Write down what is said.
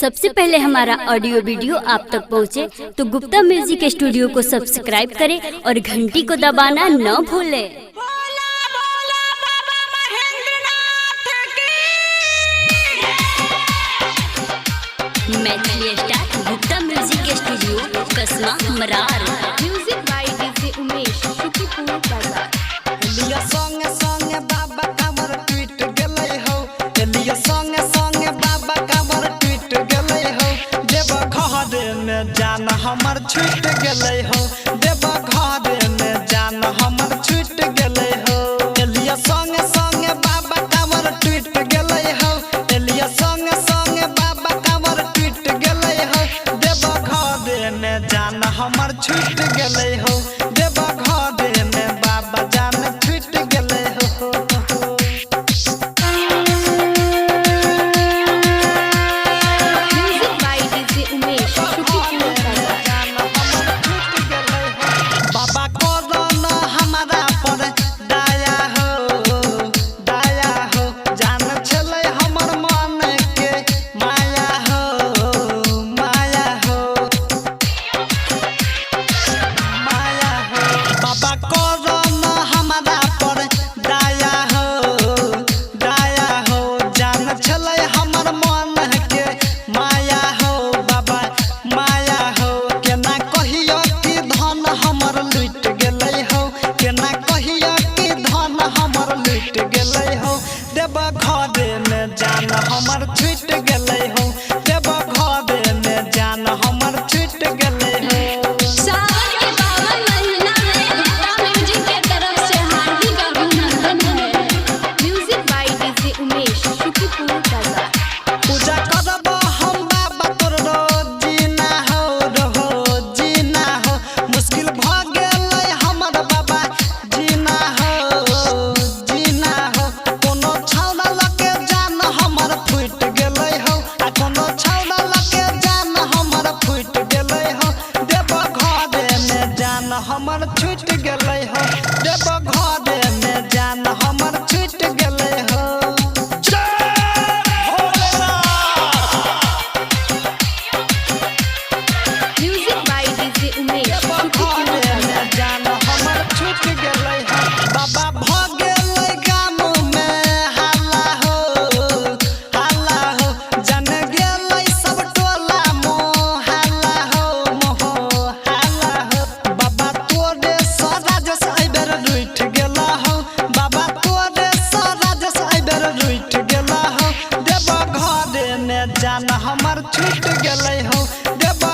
सबसे पहले हमारा ऑडियो वीडियो आप तक पहुंचे तो गुप्ता म्यूजिक स्टूडियो को सब्सक्राइब करें और घंटी को दबाना न भूलें। Maithili star Gupta music studio Kasma Marar. Music by DJ Umesh Shukipur Bazar. एलिया संगे संगे बाबा कमर टूट गेलै हो, एलिया संगे संगे बाबा कमर टूट गेलै हो। देव घरे में जान हमर छूट गेलै हो, देव घरे में जान हमर छूट गेलै हो। एलिया संगे संगे बाबा कमर टूट गेलै हो, एलिया संगे संगे बाबा कमर टूट गेलै हो। देव घरे में जान हमर छूट गेलै हो, देव घरे में बाबा जान छूट गेलै हो। Music by DJ Umesh Shukipur बाजार। बाबा कोरोना हमारा पर दया हो, दया हो। जान छलै हमर मन के माया हो, माया हो, माया हो। बाबा कोरोना हमारा पर दया हो, दया हो। जान छलै हमर मन के माया हो, बाबा माया हो। केना कहियो कि धन हमर लुट गेलै हो, केना कहियो कि धन हमर लुट गेलै हो। देव घरे में जान हमर छूट गेलै हो, देव घरे में जान हमर छूट गेलै हो। सावन के पावन महीना में गुप्ता म्यूजिक के तरफ से हार्दिक अभिनंदन है। Music by DJ Umesh Shukipur बाजार। पूजा करब हम बाबा तोर रोजीना हो, रोजीना हो। मुश्किल भ गेलै हमर बाबा जीना हो, जीना हो। कोनो छौड़ा लके जान हमर फूट गेलै हो, आ कोनो छौड़ा लके जान हमर फूट गेलै हो। देव घरे में जान हमर छूट गेलै हो, देव घरे में जान हमर छूट गेलै हो। Music by DJ Umesh Shukipur बाजार। जान हमर छूट गेलै हो। बाबा भ गेलै गाम में हाला हो, हाला हो। जन गेलै सब टोला मोह हाला हो, मोह हाला हो। बाबा तोरे सराजस एबेर रुठ गेला हो, बाबा तोरे सराजस एबेर रुठ गेला हो। देव घरे में जान हमर छूट गेलै हो, देव